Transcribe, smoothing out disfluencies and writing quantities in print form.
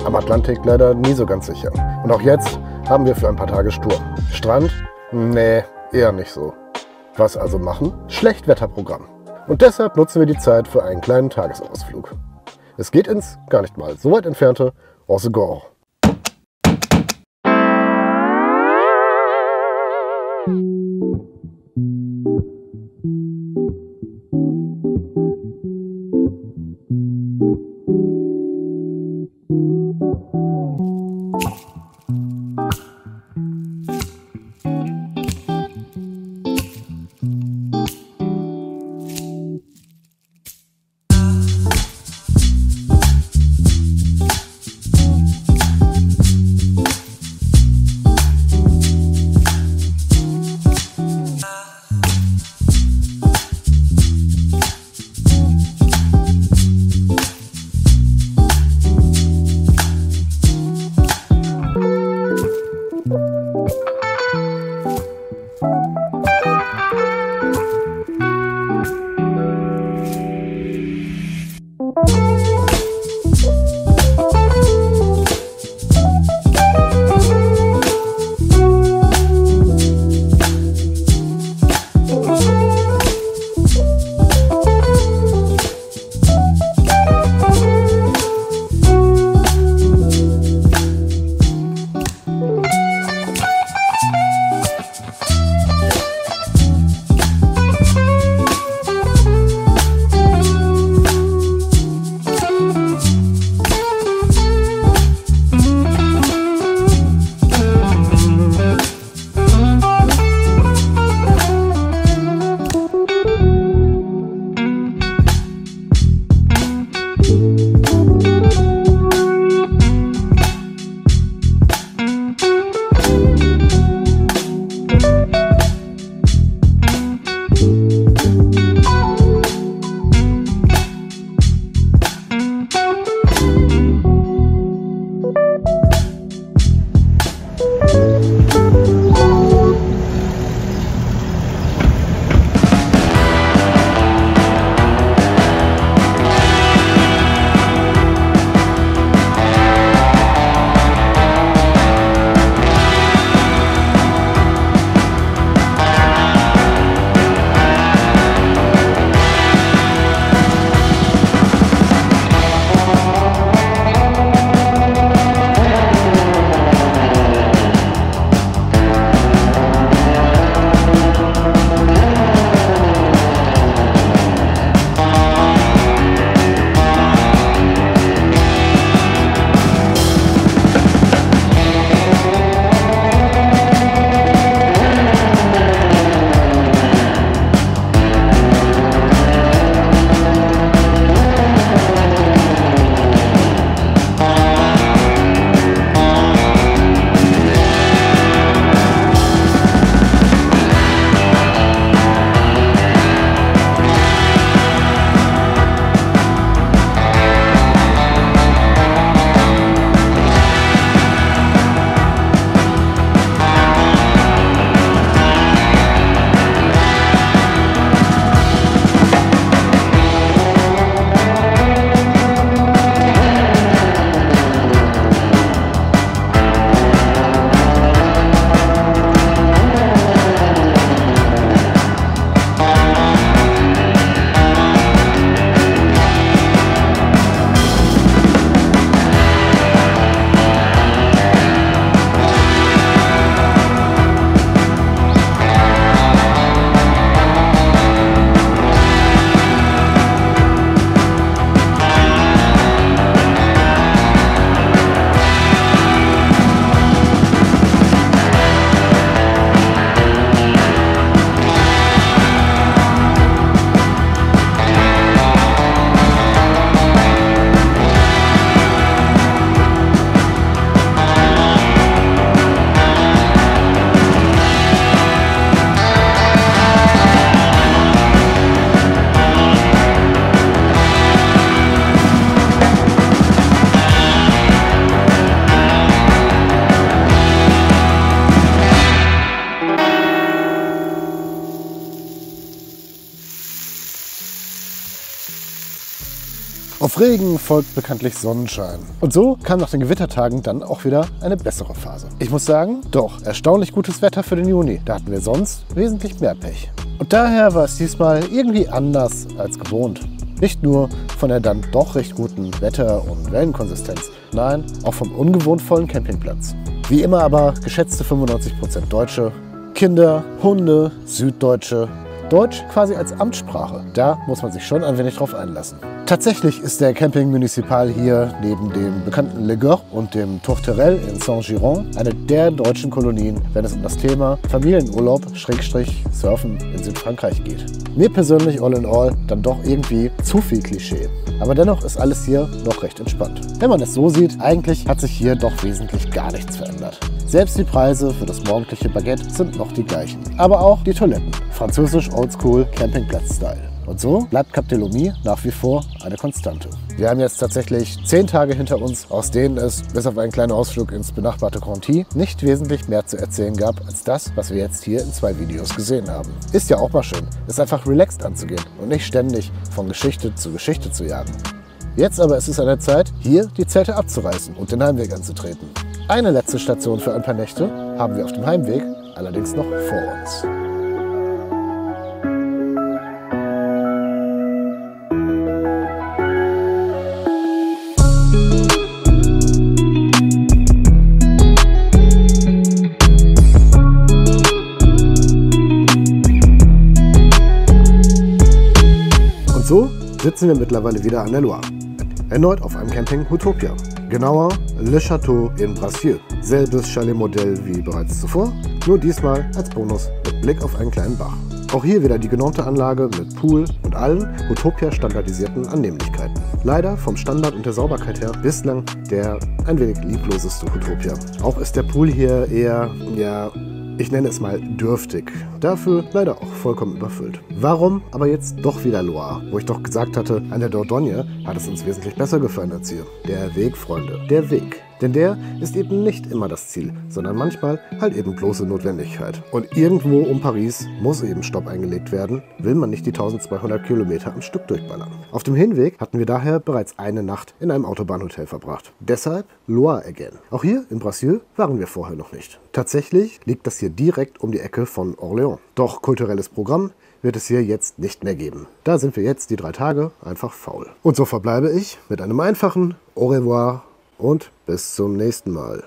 Am Atlantik leider nie so ganz sicher. Und auch jetzt haben wir für ein paar Tage Sturm. Strand? Nee, eher nicht so. Was also machen? Schlechtwetterprogramm. Und deshalb nutzen wir die Zeit für einen kleinen Tagesausflug. Es geht ins gar nicht mal so weit entfernte Hossegor. Auf Regen folgt bekanntlich Sonnenschein. Und so kam nach den Gewittertagen dann auch wieder eine bessere Phase. Ich muss sagen, doch, erstaunlich gutes Wetter für den Juni. Da hatten wir sonst wesentlich mehr Pech. Und daher war es diesmal irgendwie anders als gewohnt. Nicht nur von der dann doch recht guten Wetter- und Wellenkonsistenz, nein, auch vom ungewohnt vollen Campingplatz. Wie immer aber geschätzte 95% Deutsche, Kinder, Hunde, Süddeutsche, Deutsch quasi als Amtssprache. Da muss man sich schon ein wenig drauf einlassen. Tatsächlich ist der Camping Municipal hier neben dem bekannten Le Goeur und dem Tourterelle in Saint-Giron eine der deutschen Kolonien, wenn es um das Thema Familienurlaub / Surfen in Südfrankreich geht. Mir persönlich all in all dann doch irgendwie zu viel Klischee. Aber dennoch ist alles hier noch recht entspannt. Wenn man es so sieht, eigentlich hat sich hier doch wesentlich gar nichts verändert. Selbst die Preise für das morgendliche Baguette sind noch die gleichen. Aber auch die Toiletten. Französisch Oldschool Campingplatz-Style. Und so bleibt Cap de Lomi nach wie vor eine Konstante. Wir haben jetzt tatsächlich 10 Tage hinter uns, aus denen es, bis auf einen kleinen Ausflug ins benachbarte Conti, nicht wesentlich mehr zu erzählen gab, als das, was wir jetzt hier in 2 Videos gesehen haben. Ist ja auch mal schön, es einfach relaxed anzugehen und nicht ständig von Geschichte zu jagen. Jetzt aber ist es an der Zeit, hier die Zelte abzureißen und den Heimweg anzutreten. Eine letzte Station für ein paar Nächte haben wir auf dem Heimweg allerdings noch vor uns. Und so sitzen wir mittlerweile wieder an der Loire. Erneut auf einem Camping Utopia. Genauer Le Château in Bracieux. Selbes Chalet-Modell wie bereits zuvor, nur diesmal als Bonus mit Blick auf einen kleinen Bach. Auch hier wieder die genormte Anlage mit Pool und allen Utopia-standardisierten Annehmlichkeiten. Leider vom Standard und der Sauberkeit her bislang der ein wenig liebloseste Utopia. Auch ist der Pool hier eher, ja, ich nenne es mal dürftig. Dafür leider auch vollkommen überfüllt. Warum aber jetzt doch wieder Loire? Wo ich doch gesagt hatte, an der Dordogne hat es uns wesentlich besser gefallen als hier. Der Weg, Freunde. Der Weg. Denn der ist eben nicht immer das Ziel, sondern manchmal halt eben bloße Notwendigkeit. Und irgendwo um Paris muss eben Stopp eingelegt werden, will man nicht die 1200 Kilometer am Stück durchballern. Auf dem Hinweg hatten wir daher bereits eine Nacht in einem Autobahnhotel verbracht. Deshalb Loire again. Auch hier in Bracieux waren wir vorher noch nicht. Tatsächlich liegt das hier direkt um die Ecke von Orléans. Doch kulturelles Programm wird es hier jetzt nicht mehr geben. Da sind wir jetzt die 3 Tage einfach faul. Und so verbleibe ich mit einem einfachen Au revoir und bis zum nächsten Mal.